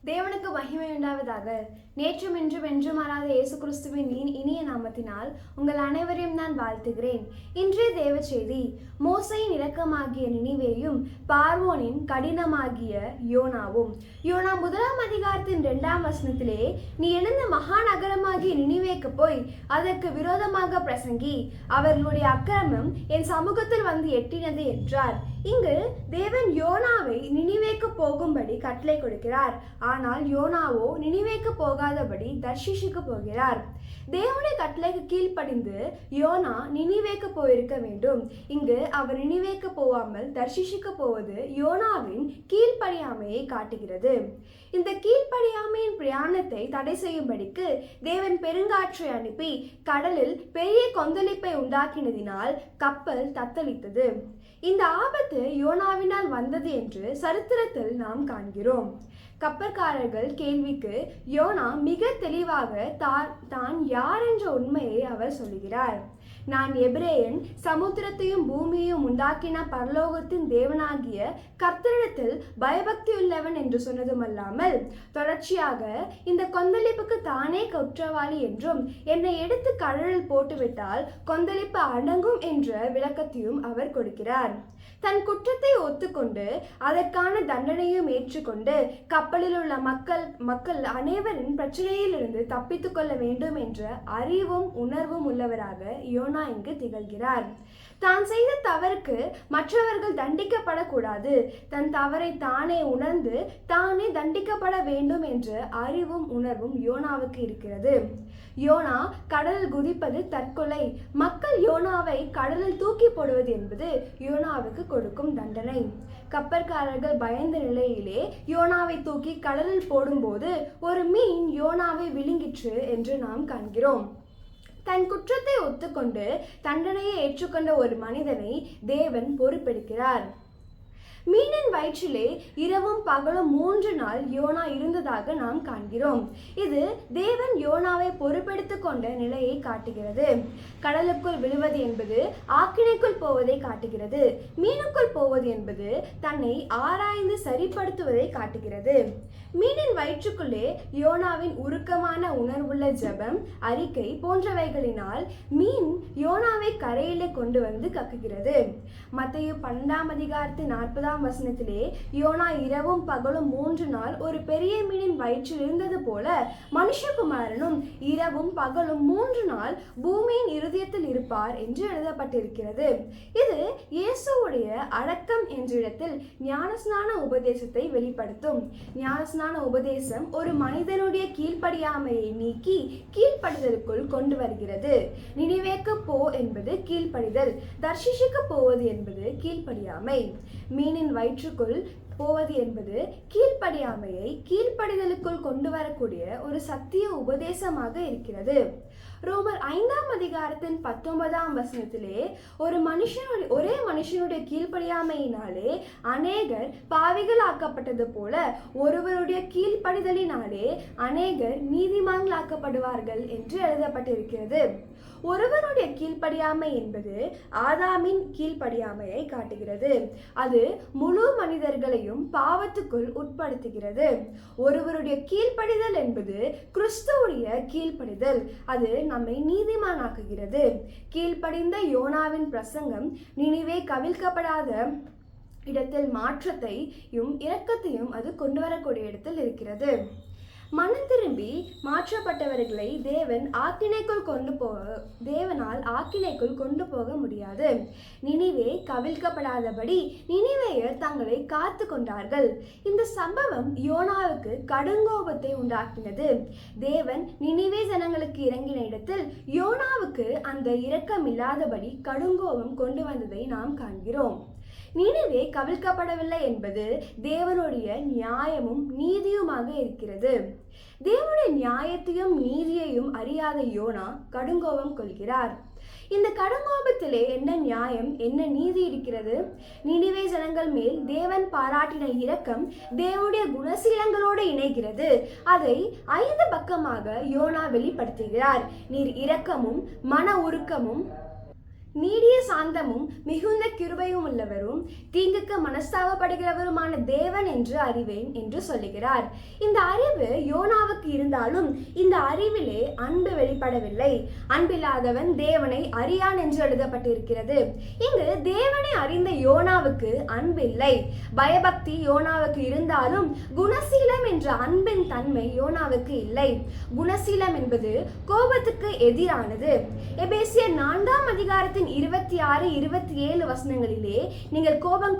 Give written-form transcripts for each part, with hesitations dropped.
தேவனுக்கு மகிமை உண்டாவதாக. நேற்றும் இன்றும் என்றும் மாறாத இயேசு கிறிஸ்துவின் இனிய நாமத்தினால் உங்கள் அனைவரையும் நான் வாழ்த்துகிறேன். இன்றைய தேவ செய்தி, மோசையின் இரக்கமாகிய நினிவேயும் பார்வோனின் கடினமாகிய யோனாவும். யோனா 1 அதிகாரத்தின் 2 வசனத்திலே, நீ எழுந்த மகாநகரமாகிய நினிவேக்கு போய் அதற்கு விரோதமாக பிரசங்கி, அவர்களுடைய அக்கிரமம் என் சமூகத்தில் வந்து எட்டினது என்றார். இங்கு தேவன் யோனாவை நினிவேக்கு போகும்படி கட்டளை கொடுக்கிறார். ஆனால் யோனாவோ நினிவேக்கு போகாதபடி தர்ஷீஷுக்கு போகிறார். தேவனுடைய கட்டளைக்கு கீழ்ப்படிந்து யோனா நினிவேக்கு போயிருக்க வேண்டும். இங்கு அவர் நினிவேக்கு போகாமல் தர்ஷீஷுக்கு போவது யோனாவின் கீழ்ப்படியாமையை காட்டுகிறது. இந்த கீழ்ப்படியாமையின் பிரயாணத்தை தடை செய்யும்படிக்கு தேவன் பெருங்காற்றை அனுப்பி கடலில் பெரிய கொந்தளிப்பை உண்டாக்கினதினால் கப்பல் தத்தளித்தது. இந்த ஆபத்து யோனாவினால் வந்தது என்று சரித்திரத்தில் நாம் காண்கிறோம். கப்பற்காரர்கள் கேள்விக்கு யோனா மிக தெளிவாக தான் யார் என்ற உண்மையை அவர் சொல்லுகிறார். நான் எபிரேயன், சமுத்திரத்தையும் பூமியையும் உண்டாக்கின பரலோகத்தின் தேவனாகிய கர்த்தரிடத்தில் பயபக்தியுள்ளவன் என்று சொன்னதுமல்லாமல் தொடர்ச்சியாக இந்த கொந்தளிப்புக்கு தானே குற்றவாளி என்றும் என்னை எடுத்து கடலில் போட்டுவிட்டால் கொந்தளிப்பு அடங்கும் என்ற விளக்கத்தையும் அவர் கொடுக்கிறார். தன் குற்றத்தை ஒத்துக்கொண்டு அதற்கான தண்டனையும் ஏற்றுக்கொண்டு கப்பலில் உள்ள மக்கள் அனைவரின் பிரச்சனையிலிருந்து தப்பித்துக் கொள்ள வேண்டும் என்ற அறிவும் உணர்வும் உள்ளவராக யோனா இங்கு திகழ்கிறார். தான் செய்த தவறுக்கு மற்றவர்கள் தண்டிக்கப்படக்கூடாது, தன் தவறை தானே உணர்ந்து தானே தண்டிக்கப்பட வேண்டும் என்ற அறிவும் உணர்வும் யோனாவுக்கு இருக்கிறது. யோனா கடலில் குதிப்பது தற்கொலை. மக்கள் யோனாவை கடலில் தூக்கி போடுவது என்பது யோனாவுக்கு கொடுக்கும் தண்டனை. கப்பற்காரர்கள் பயந்த நிலையிலே யோனாவை தூக்கி கடலில் போடும்போது ஒரு மீன் யோனாவை விழுங்கிற்று என்று நாம் காண்கிறோம். தன் குற்றத்தை ஒத்துக்கொண்டு தண்டனையை ஏற்றுக்கொண்ட ஒரு மனிதனை தேவன் பொறுப்பெடுக்கிறார். மீனின் வயிற்றிலே இரவும் பகலும் 3 நாள் யோனா இருந்ததாக நாம் காண்கிறோம். இது தேவன் யோனாவை பொறுப்பெடுத்துக் கொண்ட நிலையை காட்டுகிறது. கடலுக்குள் விழுவது என்பது ஆக்கினைக்குள் போவதை காட்டுகிறது. மீனுக்குள் போவது என்பது தன்னை ஆராய்ந்து சரிப்படுத்துவதை காட்டுகிறது. மீனின் வயிற்றுக்குள்ளே யோனாவின் உருக்கமான உணர்வுள்ள ஜெபம், அறிக்கை போன்றவைகளினால் மீன் யோனாவை கரையிலே கொண்டு வந்து கக்குகிறது. மத்தேயு 12 அதிகாரத்தின் 40 வசனத்திலே, யோனா இரவும் பகலும் 3 நாள் ஒரு பெரிய மீனின் வயிற்றில் இருந்தது போல மனுஷகுமாரனும் இரவும் பகலும் 3 நாள் பூமியின் இருதயத்தில் இருப்பார் என்று எழுதப்பட்டிருக்கிறது. இது இயேசுவுடைய அடக்கம் என்ற இடத்தில் ஞானஸ்நான உபதேசத்தை வெளிப்படுத்தும். ஞானஸ்நான உபதேசம் ஒரு மனிதனுடைய கீழ்ப்படியாமையை நீக்கி கீழ்ப்படிதலுக்குள் கொண்டு வருகிறது. நினிவேக்கு போ என்பது கீழ்ப்படிதல், தர்ஷீஷுக்கு போவது என்பது கீழ்ப்படியாமை. மீனின் வயிற்றுக்குள் போவது என்பது கீழ்ப்படியாமையை கீழ்ப்படிதலுக்குள் கொண்டு வரக்கூடிய ஒரு சத்திய உபதேசமாக இருக்கிறது. ரோமர் 5 அதிகாரத்தின் 19 வசனத்திலே, ஒரே மனுஷனுடைய கீழ்ப்படியாமையினாலே அநேகர் பாவிகள் ஆக்கப்பட்டது போல ஒருவருடைய கீழ்ப்படிதலினாலே அநேகர் நீதிமான்களாக்கப்படுவார்கள் என்று எழுதப்பட்டிருக்கிறது. ஒருவருடைய கீழ்ப்படியாமை என்பது ஆதாமின் கீழ்ப்படியாமையை காட்டுகிறது. அது முழு மனிதர்களையும் பாவத்துக்குள் உட்படுத்துகிறது. ஒருவருடைய கீழ்ப்படிதல் என்பது கிறிஸ்துவுடைய கீழ்ப்படிதல். அது நம்மை நீதிமானாக்குகிறது. கீழ்ப்படிந்த யோனாவின் பிரசங்கம் நினிவே கவிழ்க்கப்படாத இடத்தில் மாற்றத்தையும் இரக்கத்தையும் அது கொண்டு வரக்கூடிய இடத்தில் இருக்கிறது. மனம் திரும்பி மாற்றப்பட்டவர்களை தேவனால் ஆக்கினைக்குள் கொண்டு போக முடியாது. நினிவே கவிழ்க்கப்படாதபடி நினிவேயர் தங்களை காத்து கொண்டார்கள். இந்த சம்பவம் யோனாவுக்கு கடுங்கோபத்தை உண்டாக்கினது. தேவன் நினிவே ஜனங்களுக்கு இறங்கின இடத்தில் யோனாவுக்கு அந்த இரக்கம் இல்லாதபடி கடுங்கோபம் கொண்டு வந்ததை நாம் காண்கிறோம். நினிவே கவிழ்க்கப்படவில்லை என்பது தேவனுடைய நியாயமும் நீதியுமாக இருக்கிறது. தேவனுடைய நியாயத்தையும் நீதியையும் அறியாத யோனா கடுங்கோபம் கொள்கிறார். இந்த கடுங்கோபத்திலே என்ன நியாயம், என்ன நீதி இருக்கிறது? நினிவே ஜனங்கள் மேல் தேவன் பாராட்டின இரக்கம் தேவனுடைய குணசீலங்களோடு இணைகிறது. அதை 5 பக்கமாக யோனா வெளிப்படுத்துகிறார். நீர் இரக்கமும் மன உருக்கமும் நீடிய சாந்தமும் மிகுந்த கிருபையும் உள்ளவரும் தீங்குக்கு மனஸ்தாபப்படுகிறவருமான தேவன் என்று அறிவேன் என்று சொல்லுகிறார். இந்த அறிவு யோனாவுக்கு இருந்தாலும் இந்த அறிவிலே அன்பு வெளிப்படவில்லை. அன்பில்லாதவன் தேவனை அறியான் என்று எழுதப்பட்டிருக்கிறது. இங்கு தேவனை அறிந்த யோனாவுக்கு அன்பில்லை. பயபக்தி யோனாவுக்கு இருந்தாலும் குணசீலம் என்ற அன்பின் தன்மை யோனாவுக்கு இல்லை. குணசீலம் என்பது கோபத்துக்கு எதிரானது. எபேசியர் 4ஆம் அதிகாரத்தின் 26, 27 வசனங்களிலே நீங்கள் கோபம்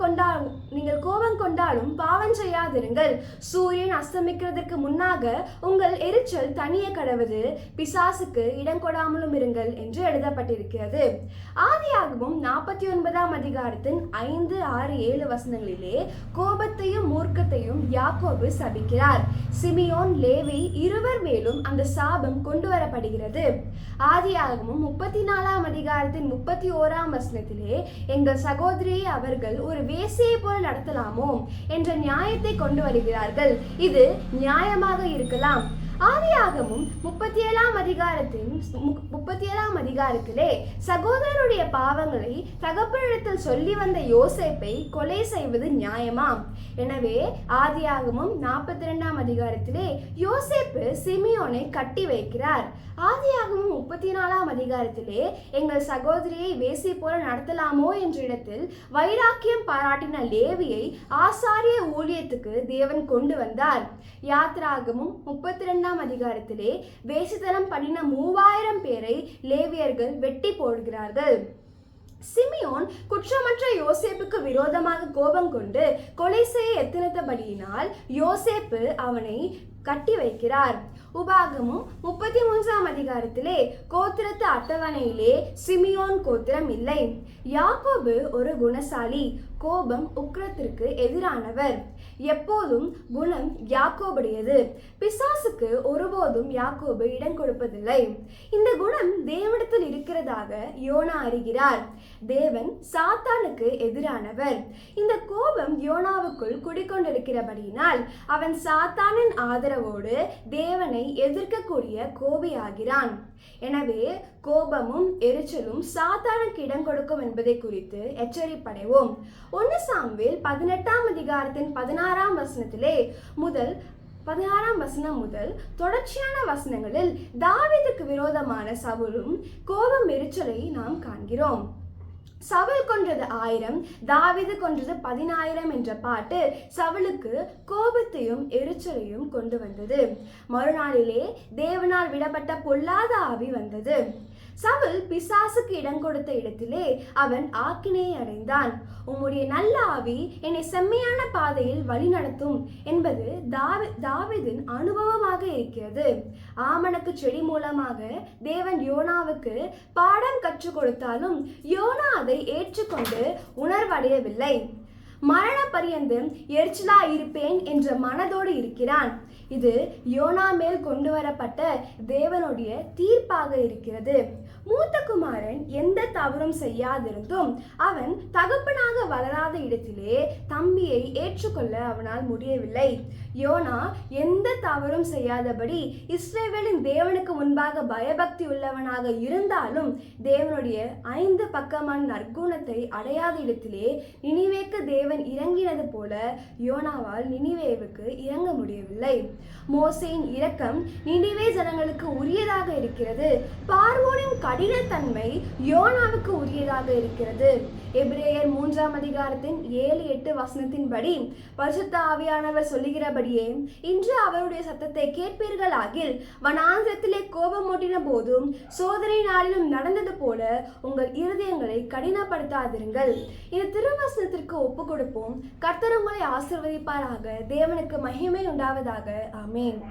கொண்டாலும் பாவம் செய்யாதிருங்கள். சூரியன் அஸ்தமிக்கிறதுக்கு முன்னாக உங்கள் எரிச்சல் தனிய கடவது, பிசாசுக்கு இடம் கொடாமலும் இருங்கள் என்று எழுதப்பட்டிருக்கிறது. ஆதியாகமம் 49ஆம் அதிகாரத்தின் 5, 6, 7 வசனங்களிலே கோபத்தையும் மூர்க்கத்தையும் யாக்கோபு சபிக்கிறார். சிமியோன், லேவி இருவர் மேலும் அந்த சாபம் கொண்டு வரப்படுகிறது. ஆதியாகமம் 34ஆம் அதிகாரத்தின் 31ஆம் வசனத்திலே எங்கள் சகோதரியை அவர்கள் ஒரு வேசியை போல நடத்தலாமோ என்ற நியாயத்தை கொண்டு வருகிறார்கள். இது நியாயமாக இருக்கலாம். ஆதியாகமம் 37ஆம் அதிகாரத்திலே சகோதரருடைய பாவங்களை தகப்பனிடத்தில் சொல்லி வந்த யோசேப்பை கொலை செய்வது நியாயமாம். எனவே ஆதியாகமம் 42ஆம் அதிகாரத்திலே யோசேப்பு சிமியோனை கட்டி வைக்கிறார். ஆதியாகமம் 34ஆம் அதிகாரத்திலே எங்கள் சகோதரியை வேசி போல நடத்தலாமோ என்ற இடத்தில் வைராக்கியம் பாராட்டின லேவியை ஆசாரிய ஊழியத்துக்கு தேவன் கொண்டு வந்தார். யாத்ராகமும் 32ஆம் அதிகாரத்திலே வேசித்தனம் பண்ணின 3000 பேரை லேவியர்கள் வெட்டி போடுகிறார்கள். சிமியோன் குற்றமற்ற யோசேப்புக்கு விரோதமாக கோபம் கொண்டு கொலை செய்ய எத்தனித்தபடியினால் யோசேப்பு அவனை கட்டி வைக்கிறார். உபாகமும் 33ஆம் அதிகாரத்திலே கோத்திரத்து அட்டவணையிலே சிமியோன் கோத்திரம் இல்லை. யாக்கோபு ஒரு குணசாலி. கோபம் உக்கிரத்திற்கு எதிரானவர். எப்போதும் குணம் யாக்கோபுடையது. பிசாசுக்கு ஒருபோதும் யாக்கோபு இடம் கொடுப்பதில்லை. இந்த குணம் தேவனிடத்தில் இருக்கிறதாக யோனா அறிகிறார். தேவன் சாத்தானுக்கு எதிரானவர். இந்த கோபம் யோனாவுக்குள் குடிக்கொண்டிருக்கிறபடியினால் அவன் சாத்தானின் ஆதரவோடு தேவனை எதிர்க்கக்கூடிய கோபியாகிறான். எனவே கோபமும் எரிச்சலும் சாத்தானுக்கு இடம் கொடுக்கும் என்பதை குறித்து எச்சரிப்படைவோம். 1 சாமுவேல் 18ஆம் அதிகாரத்தின் 16ஆம் வசனத்திலே 16ஆம் வசனம் முதல் தொடர்ச்சியான வசனங்களில் தாவீதுக்கு விரோதமான சவுலும் கோபம் எரிச்சலை நாம் காண்கிறோம். சவுல் கொன்றது 1000, தாவீது கொன்றது 10000 என்ற பாட்டு சவுலுக்கு கோபத்தையும் எரிச்சலையும் கொண்டு வந்தது. மறுநாளிலே தேவனால் விடப்பட்ட பொல்லாத ஆவி வந்தது. சவுல் பிசாசுக்கு இடம் கொடுத்த இடத்திலே அவன் ஆக்கினையை அடைந்தான். உம்முடைய நல்ல ஆவி என்னை செம்மையான பாதையில் வழி நடத்தும் என்பது தாவீதின் அனுபவமாக இருக்கிறது. ஆமணக்கு செடி மூலமாக தேவன் யோனாவுக்கு பாடம் கற்றுக் கொடுத்தாலும் யோனா அதை ஏற்றுக்கொண்டு உணர்வடையவில்லை. மரண பரியந்தம் எரிச்சலா இருப்பேன் என்ற மனதோடு இருக்கிறான். இது யோனா மேல் கொண்டு வரப்பட்ட தேவனுடைய தீர்ப்பாக இருக்கிறது. மூத்த குமாரன் எந்த தவறும் செய்யாதிருந்தும் அவன் தகப்பனாக வளராத இடத்திலே தம்பியை ஏற்றுக்கொள்ள அவனால் முடியவில்லை. யோனா எந்த தவறும் செய்யாதபடி இஸ்ரவேலின் தேவனுக்கு முன்பாக பயபக்தி உள்ளவனாக இருந்தாலும் தேவனுடைய 5 பக்கமான நற்குணத்தை அடையாத இடத்திலே நினிவேக்கு தேவன் இறங்கினது போல யோனாவால் நினிவேவுக்கு இறங்க முடியவில்லை. மோசேயின் இரக்கம் நினிவே ஜனங்களுக்கு உரியதாக இருக்கிறது. பார்வோனின் கடினத்தன்மை யோனாவுக்கு உரியதாக இருக்கிறது. எபிரேயர் 3ஆம் அதிகாரத்தின் 7, 8 வசனத்தின்படி பரிசுத்த ஆவியானவர் சொல்லுகிறபடியே இன்று அவருடைய சத்தத்தை கேட்பீர்களாகில் வனாந்திரத்திலே கோபமூட்டின போதும் சோதனை நாளிலும் நடந்தது போல உங்கள் இருதயங்களை கடினப்படுத்தாதிருங்கள். இந்த திருவசனத்திற்கு ஒப்பு கொடுப்போம். கர்த்தர் உங்களை ஆசீர்வதிப்பாராக. தேவனுக்கு மகிமை உண்டாவதாக. ஆமென்.